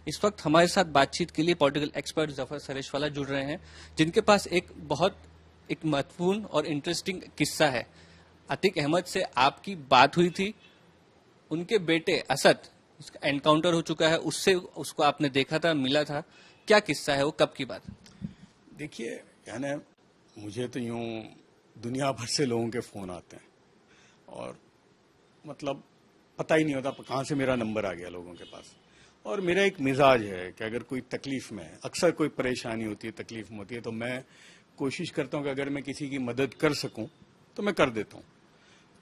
इस वक्त हमारे साथ बातचीत के लिए पॉलिटिकल एक्सपर्ट जफर सरेशवाला जुड़ रहे हैं, जिनके पास एक महत्वपूर्ण और इंटरेस्टिंग किस्सा है। अतीक अहमद से आपकी बात हुई थी, उनके बेटे असद, उसका एनकाउंटर हो चुका है, उससे उसको आपने देखा था, मिला था। क्या किस्सा है वो, कब की बात? देखिए, यानी मुझे तो यूं दुनिया भर से लोगों के फोन आते हैं और मतलब पता ही नहीं होता कहाँ से मेरा नंबर आ गया लोगों के पास। और मेरा एक मिजाज है कि अगर कोई तकलीफ में है, अक्सर कोई परेशानी होती है, तकलीफ में होती है, तो मैं कोशिश करता हूँ कि अगर मैं किसी की मदद कर सकूं तो मैं कर देता हूँ।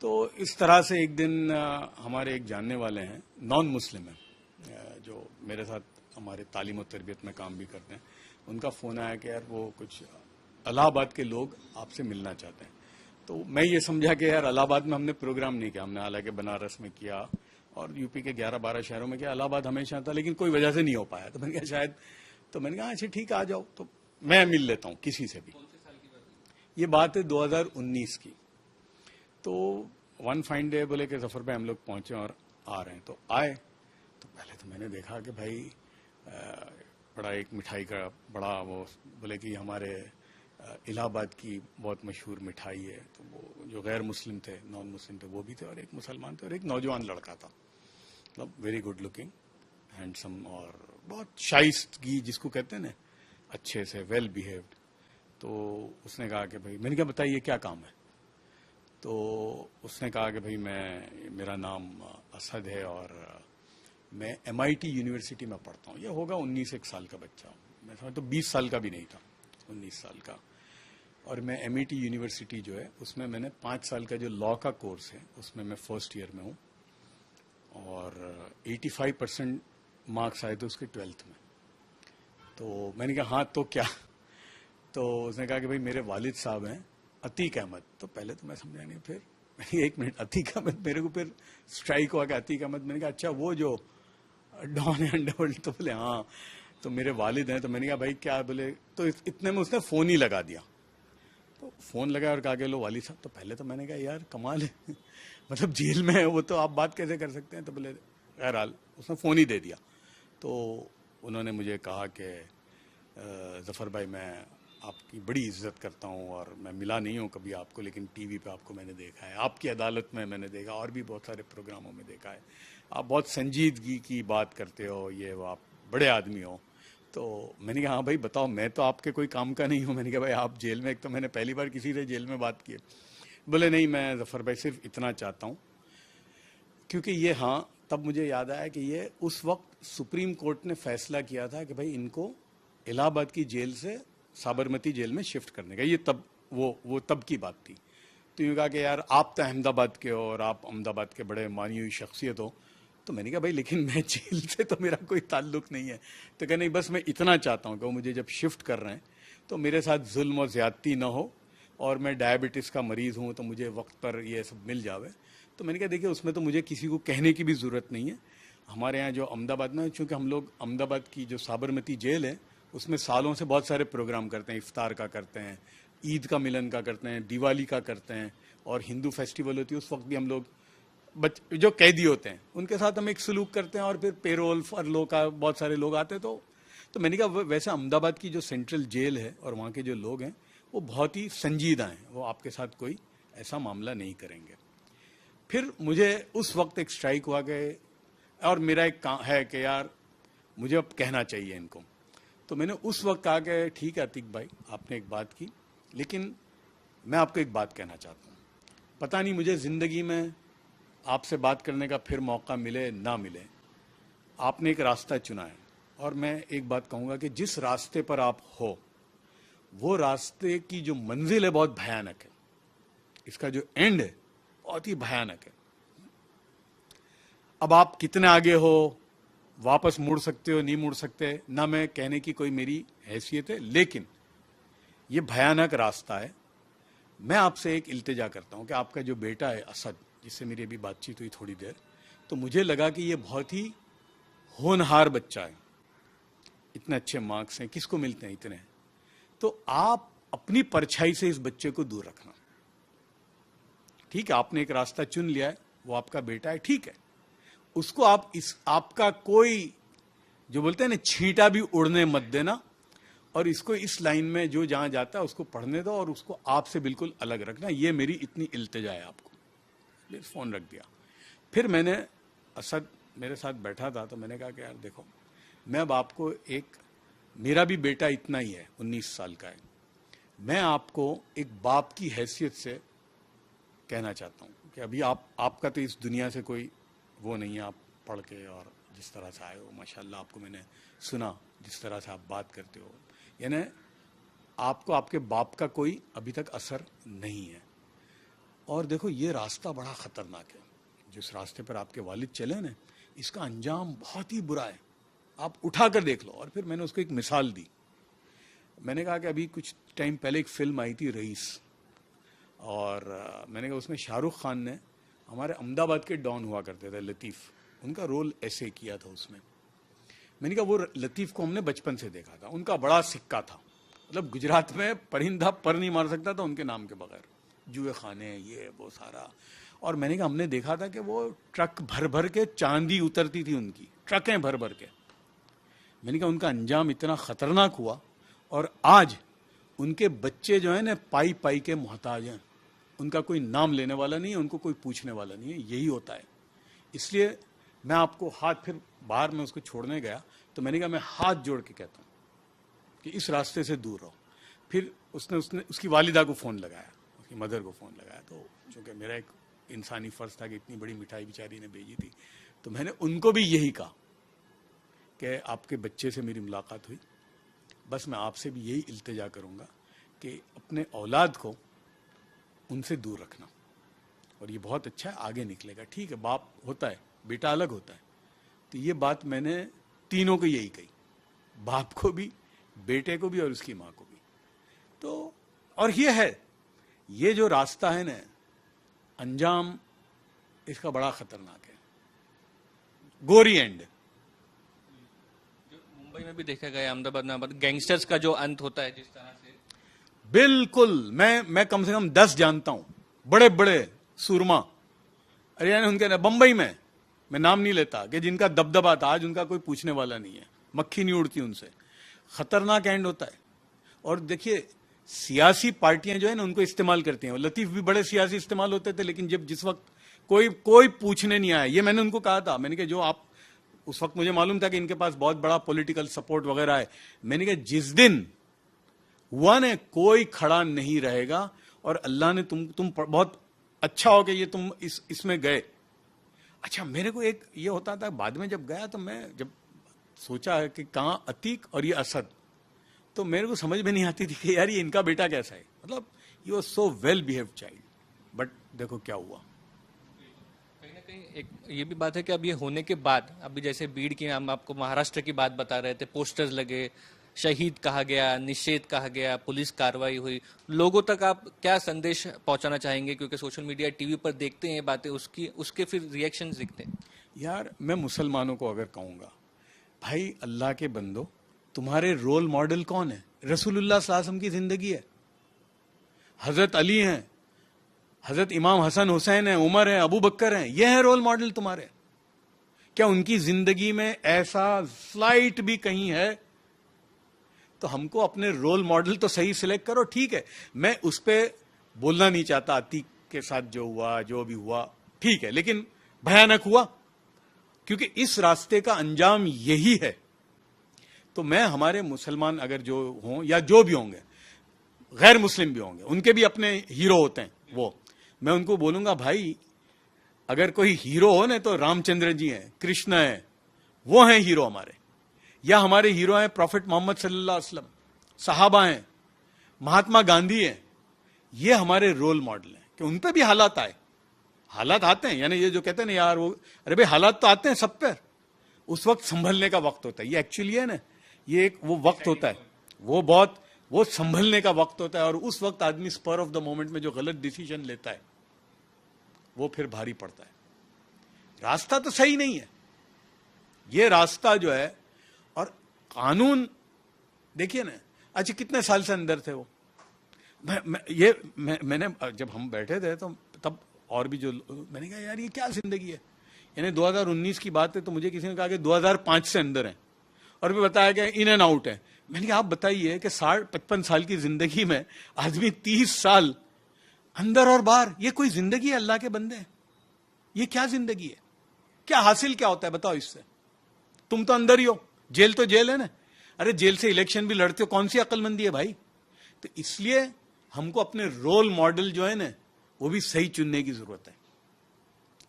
तो इस तरह से एक दिन हमारे एक जानने वाले हैं, नॉन मुस्लिम हैं, जो मेरे साथ हमारे तालीम और तरबियत में काम भी करते हैं, उनका फोन आया कि यार वो कुछ इलाहाबाद के लोग आपसे मिलना चाहते हैं। तो मैं ये समझा कि यार इलाहाबाद में हमने प्रोग्राम नहीं किया, हमने हालांकि बनारस में किया और यूपी के 11-12 शहरों में किया, इलाहाबाद हमेशा था लेकिन कोई वजह से नहीं हो पाया। तो मैंने कहा शायद, तो मैंने कहा अच्छा ठीक है आ जाओ, तो मैं मिल लेता हूँ किसी से भी। ये बात है 2019 की। तो वन फाइन डे बोले कि जफर भाई हम लोग पहुंचे और आ रहे हैं, तो आए। तो पहले तो मैंने देखा कि भाई बड़ा एक मिठाई का बड़ा वो, बोले कि हमारे इलाहाबाद की बहुत मशहूर मिठाई है। तो वो जो गैर मुस्लिम थे, नॉन मुस्लिम थे, वो भी थे और एक मुसलमान थे और एक नौजवान लड़का था, मतलब वेरी गुड लुकिंग, हैंडसम और बहुत शाइस्तगी जिसको कहते हैं ना, अच्छे से वेल बिहेव्ड। तो उसने कहा कि भाई, मैंने कहा बताइए क्या काम है। तो उसने कहा कि भाई मेरा नाम असद है और मैं MIT यूनिवर्सिटी में पढ़ता हूँ। ये होगा 19 साल का बच्चा, मैं समझ तो 20 साल का भी नहीं था, 19 साल का। और मैं MIT यूनिवर्सिटी जो है उसमें मैंने 5 साल का जो लॉ का कोर्स है उसमें मैं फर्स्ट ईयर में हूँ और 85% मार्क्स आए थे उसके 12th में। तो मैंने कहा हाँ तो क्या। तो उसने कहा कि भाई मेरे वालिद साहब हैं अतीक अहमद। तो पहले तो मैं समझा नहीं, फिर मैंने एक मिनट, अतीक अहमद, मेरे को फिर स्ट्राइक हुआ कि अतीक अहमद। मैंने कहा अच्छा वो जो डॉन है अंडरवर्ल्ड। तो बोले हाँ, तो मेरे वालिद हैं। तो मैंने कहा भाई क्या, बोले तो इतने में उसने फोन ही लगा दिया। तो फोन लगाया और कहा कि लो वालिद साहब। तो पहले तो मैंने कहा यार कमाल है मतलब जेल में है वो, तो आप बात कैसे कर सकते हैं। तो बोले बहरहाल उसने फोन ही दे दिया। तो उन्होंने मुझे कहा कि जफर भाई मैं आपकी बड़ी इज्जत करता हूँ और मैं मिला नहीं हूँ कभी आपको, लेकिन टीवी पे आपको मैंने देखा है, आपकी अदालत में मैंने देखा और भी बहुत सारे प्रोग्रामों में देखा है, आप बहुत संजीदगी की बात करते हो, ये वो, आप बड़े आदमी हो। तो मैंने कहा हाँ भाई बताओ, मैं तो आपके कोई काम का नहीं हूँ। मैंने कहा भाई आप जेल में, एक तो मैंने पहली बार किसी से जेल में बात की है। बोले नहीं मैं जफर भाई सिर्फ इतना चाहता हूँ, क्योंकि ये, हाँ तब मुझे याद आया कि ये उस वक्त सुप्रीम कोर्ट ने फैसला किया था कि भाई इनको इलाहाबाद की जेल से साबरमती जेल में शिफ्ट करने का। ये तब वो तब की बात थी। तो यूँ कहा कि यार आप तो अहमदाबाद के हो और आप अहमदाबाद के बड़े मानी हुई शख्सियत हो। तो मैंने कहा भाई लेकिन मैं जेल से तो मेरा कोई ताल्लुक नहीं है। तो कहा नहीं बस मैं इतना चाहता हूँ कि वो मुझे जब शिफ्ट कर रहे हैं तो मेरे साथ जुल्म और ज्यादती ना हो, और मैं डायबिटीज़ का मरीज़ हूँ तो मुझे वक्त पर ये सब मिल जावे। तो मैंने कहा देखिए उसमें तो मुझे किसी को कहने की भी ज़रूरत नहीं है। हमारे यहाँ जो अहमदाबाद में, चूँकि हम लोग अहमदाबाद की जो साबरमती जेल है उसमें सालों से बहुत सारे प्रोग्राम करते हैं, इफ्तार का करते हैं, ईद का मिलन का करते हैं, दिवाली का करते हैं, और हिंदू फेस्टिवल होती है उस वक्त भी हम लोग जो कैदी होते हैं उनके साथ हम एक सलूक करते हैं, और फिर पेरोल फरलो का बहुत सारे लोग आते हैं। तो मैंने कहा वैसे अहमदाबाद की जो सेंट्रल जेल है और वहाँ के जो लोग हैं वो बहुत ही संजीदा हैं, वो आपके साथ कोई ऐसा मामला नहीं करेंगे। फिर मुझे उस वक्त एक स्ट्राइक हुआ कि, और मेरा एक काम है कि यार मुझे अब कहना चाहिए इनको। तो मैंने उस वक्त कहा कि ठीक है अतीक भाई आपने एक बात की, लेकिन मैं आपको एक बात कहना चाहता हूँ। पता नहीं मुझे ज़िंदगी में आपसे बात करने का फिर मौका मिले ना मिले, आपने एक रास्ता चुना है, और मैं एक बात कहूँगा कि जिस रास्ते पर आप हो वो रास्ते की जो मंजिल है बहुत भयानक है, इसका जो एंड है बहुत ही भयानक है। अब आप कितने आगे हो, वापस मुड़ सकते हो नहीं मुड़ सकते, ना मैं कहने की कोई मेरी हैसियत है, लेकिन ये भयानक रास्ता है। मैं आपसे एक इल्तिजा करता हूं कि आपका जो बेटा है असद, जिससे मेरी अभी बातचीत हुई थोड़ी देर, तो मुझे लगा कि ये बहुत ही होनहार बच्चा है, इतने अच्छे मार्क्स हैं, किसको मिलते हैं इतने। तो आप अपनी परछाई से इस बच्चे को दूर रखना। ठीक है आपने एक रास्ता चुन लिया है, वो आपका बेटा है, ठीक है, उसको आप आपका कोई जो बोलते हैं ना, छींटा भी उड़ने मत देना, और इसको इस लाइन में जो जहां जाता है उसको पढ़ने दो और उसको आपसे बिल्कुल अलग रखना। ये मेरी इतनी इल्तिजा है आपको। फिर फोन रख दिया। फिर मैंने, असद मेरे साथ बैठा था, तो मैंने कहा कि यार देखो, मैं अब आपको मेरा भी बेटा इतना ही है, 19 साल का है, मैं आपको एक बाप की हैसियत से कहना चाहता हूँ कि अभी आपका तो इस दुनिया से कोई वो नहीं है, आप पढ़ के और जिस तरह से आए हो, माशाल्लाह, आपको मैंने सुना जिस तरह से आप बात करते हो, यानी आपको आपके बाप का कोई अभी तक असर नहीं है। और देखो, ये रास्ता बड़ा खतरनाक है, जिस रास्ते पर आपके वालिद चले ना, इसका अंजाम बहुत ही बुरा है, आप उठा कर देख लो। और फिर मैंने उसको एक मिसाल दी। मैंने कहा कि अभी कुछ टाइम पहले एक फिल्म आई थी रईस, और मैंने कहा उसमें शाहरुख खान ने हमारे अहमदाबाद के डॉन हुआ करते थे लतीफ़, उनका रोल ऐसे किया था उसमें। मैंने कहा वो लतीफ़ को हमने बचपन से देखा था, उनका बड़ा सिक्का था, मतलब गुजरात में परिंदा पर नहीं मार सकता था उनके नाम के बगैर, जुए खाने ये वो सारा। और मैंने कहा हमने देखा था कि वो ट्रक भर भर के चांदी उतरती थी उनकी, ट्रकें भर भर के। मैंने कहा उनका अंजाम इतना खतरनाक हुआ, और आज उनके बच्चे जो है ना पाई पाई के मोहताज हैं, उनका कोई नाम लेने वाला नहीं है, उनको कोई पूछने वाला नहीं है। यही होता है। इसलिए मैं आपको हाथ, फिर बाहर में उसको छोड़ने गया तो मैंने कहा मैं हाथ जोड़ के कहता हूँ कि इस रास्ते से दूर रहो। फिर उसने उसकी वालिदा को फ़ोन लगाया, उसकी मदर को फ़ोन लगाया, तो चूँकि मेरा एक इंसानी फ़र्ज़ था कि इतनी बड़ी मिठाई बेचारी ने भेजी थी, तो मैंने उनको भी यही कहा कि आपके बच्चे से मेरी मुलाकात हुई, बस मैं आपसे भी यही इल्तिजा करूँगा कि अपने औलाद को उनसे दूर रखना, और ये बहुत अच्छा है, आगे निकलेगा। ठीक है, बाप होता है, बेटा अलग होता है। तो ये बात मैंने तीनों को यही कही, बाप को भी, बेटे को भी और उसकी माँ को भी। तो और ये है, ये जो रास्ता है ना, अंजाम इसका बड़ा खतरनाक है, गोरी एंड। मुंबई में भी देखा गया, अहमदाबाद में गैंगस्टर्स का जो अंत होता है जिस तरह से, बिल्कुल। मैं कम से कम 10 जानता हूं, बड़े बड़े सूरमा, अरे यानी उनके बंबई में, मैं नाम नहीं लेता, कि जिनका दबदबा था, आज उनका कोई पूछने वाला नहीं है, मक्खी नहीं उड़ती उनसे। खतरनाक एंड होता है। और देखिए, सियासी पार्टियां जो है ना उनको इस्तेमाल करती हैं। लतीफ भी बड़े सियासी इस्तेमाल होते थे, लेकिन जिस वक्त कोई पूछने नहीं आया, ये मैंने उनको कहा था। मैंने कहा जो आप, उस वक्त मुझे मालूम था कि इनके पास बहुत बड़ा पॉलिटिकल सपोर्ट वगैरह है, मैंने कहा जिस दिन हुआ ने कोई खड़ा नहीं रहेगा, और अल्लाह ने तुम बहुत अच्छा हो कि ये तुम इसमें गए। अच्छा, मेरे को एक ये होता था, बाद में जब गया तो मैं जब सोचा है कि कहां अतीक और ये असद, तो मेरे को समझ में नहीं आती थी कि यार ये इनका बेटा कैसा है, मतलब ये was so well behave child. But देखो क्या हुआ। कहीं ना कहीं एक ये भी बात है कि अब ये होने के बाद, अभी जैसे भीड़ की, हम आपको महाराष्ट्र की बात बता रहे थे, पोस्टर्स लगे, शहीद कहा गया, निषेध कहा गया, पुलिस कार्रवाई हुई, लोगों तक आप क्या संदेश पहुंचाना चाहेंगे? क्योंकि सोशल मीडिया, टीवी पर देखते हैं ये बातें, उसके फिर रिएक्शंस दिखते हैं। यार मैं मुसलमानों को अगर कहूंगा, भाई अल्लाह के बंदो, तुम्हारे रोल मॉडल कौन है? रसूलुल्लाह सल्लल्लाहु अलैहि वसल्लम की जिंदगी है, हजरत अली हैं, हजरत इमाम हसन हुसैन है, उमर है, अबू बकर हैं, ये है रोल मॉडल तुम्हारे। क्या उनकी जिंदगी में ऐसा स्लाइट भी कहीं है? तो हमको अपने रोल मॉडल तो सही सिलेक्ट करो। ठीक है, मैं उस पर बोलना नहीं चाहता, अतीक के साथ जो हुआ, जो भी हुआ ठीक है, लेकिन भयानक हुआ, क्योंकि इस रास्ते का अंजाम यही है। तो मैं हमारे मुसलमान अगर जो हों या जो भी होंगे, गैर मुस्लिम भी होंगे, उनके भी अपने हीरो होते हैं, वो मैं उनको बोलूंगा, भाई अगर कोई हीरो हो ना तो रामचंद्र जी हैं, कृष्ण है, वो हैं हीरो हमारे। या हमारे हीरो हैं प्रॉफिट मोहम्मद सल्लल्लाहु अलैहि वसल्लम, सहाबा हैं, महात्मा गांधी हैं, ये हमारे रोल मॉडल हैं। कि उन पे भी हालात आए, हालात आते हैं, यानी ये जो कहते हैं ना यार वो, अरे भाई हालात तो आते हैं सब पर, उस वक्त संभलने का वक्त होता है। ये एक्चुअली है ना, ये एक वो वक्त होता है, वो संभलने का वक्त होता है। और उस वक्त आदमी स्पर ऑफ द मोमेंट में जो गलत डिसीजन लेता है वो फिर भारी पड़ता है। रास्ता तो सही नहीं है ये रास्ता जो है। और कानून देखिए ना, अच्छा कितने साल से अंदर थे वो, मैंने जब हम बैठे थे तो तब और भी जो, मैंने कहा यार ये क्या जिंदगी है, यानी 2019 की बात है, तो मुझे किसी ने कहा कि 2005 से अंदर है, और भी बताया गया इन एंड आउट है। मैंने कहा आप बताइए कि 55 साल की जिंदगी में आदमी 30 साल अंदर और बाहर, ये कोई जिंदगी है अल्लाह के बंदे? ये क्या जिंदगी है? क्या हासिल क्या होता है बताओ इससे? तुम तो अंदर ही हो, जेल तो जेल है ना। अरे जेल से इलेक्शन भी लड़ते हो, कौन सी अक्लमंदी है भाई? तो इसलिए हमको अपने रोल मॉडल जो है ना वो भी सही चुनने की जरूरत है।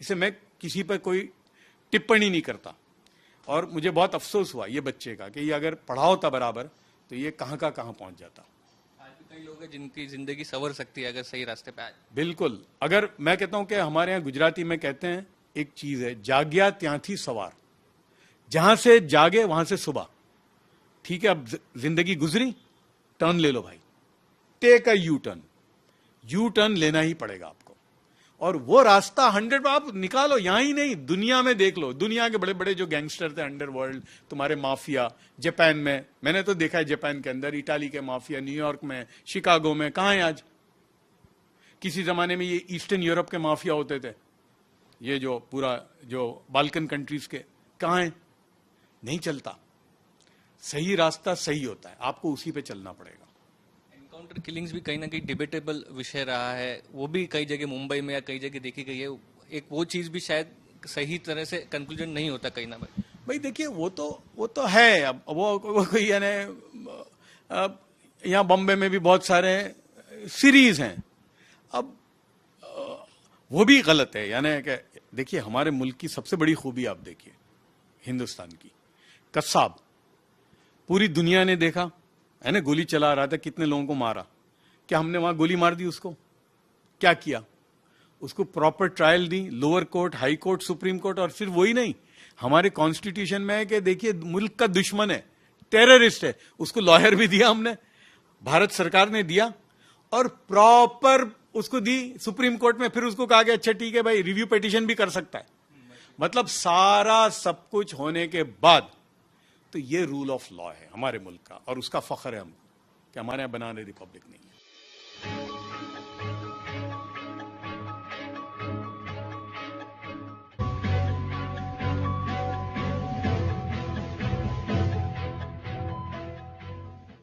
इसे मैं किसी पर कोई टिप्पणी नहीं करता, और मुझे बहुत अफसोस हुआ ये बच्चे का कि ये अगर पढ़ा होता बराबर तो ये कहां का कहां पहुंच जाता। आज भी कई लोग हैं जिनकी जिंदगी संवर सकती है अगर सही रास्ते पे आए। बिल्कुल। अगर मैं कहता हूं कि हमारे यहां गुजराती में कहते हैं एक चीज है, जाग्या त्यांथी सवार। जहां से जागे वहां से सुबह। ठीक है, अब जिंदगी गुजरी, टर्न ले लो भाई, take a U turn. U turn लेना ही पड़ेगा आपको, और वो रास्ता 100 आप निकालो। यहां ही नहीं, दुनिया में देख लो। दुनिया के बड़े बड़े जो गैंगस्टर थे अंडरवर्ल्ड, तुम्हारे माफिया, जापान में मैंने तो देखा है, जापान के अंदर, इटाली के माफिया, न्यूयॉर्क में, शिकागो में, कहां है आज? किसी जमाने में ये ईस्टर्न यूरोप के माफिया होते थे, ये जो पूरा जो बाल्कन कंट्रीज के, कहां है? नहीं चलता। सही रास्ता सही होता है, आपको उसी पे चलना पड़ेगा। एनकाउंटर किलिंग्स भी कहीं ना कहीं डिबेटेबल विषय रहा है, वो भी कई जगह मुंबई में या कई जगह देखी गई है। एक वो चीज भी शायद सही तरह से कंक्लूजन नहीं होता कहीं ना कहीं। भाई देखिए, वो तो है। अब वो कोई यानी यहाँ बॉम्बे में भी बहुत सारे सीरीज हैं। अब वो भी गलत है, यानी कि देखिए हमारे मुल्क की सबसे बड़ी खूबी आप देखिए, हिंदुस्तान की, कस्साब। पूरी दुनिया ने देखा है ना, गोली चला रहा था, कितने लोगों को मारा। क्या हमने वहां गोली मार दी उसको? क्या किया? उसको प्रॉपर ट्रायल दी, lower court, high court, supreme court. और सिर्फ वही नहीं, हमारे कॉन्स्टिट्यूशन में है कि देखिए मुल्क का दुश्मन है, टेररिस्ट है, उसको लॉयर भी दिया हमने, भारत सरकार ने दिया, और प्रॉपर उसको दी सुप्रीम कोर्ट में। फिर उसको कहा गया अच्छा ठीक है भाई, रिव्यू पिटीशन भी कर सकता है। मतलब सारा सब कुछ होने के बाद तो ये रूल ऑफ लॉ है हमारे मुल्क का, और उसका फख्र है हमको कि हमारे यहां बनाने रिपब्लिक नहीं है।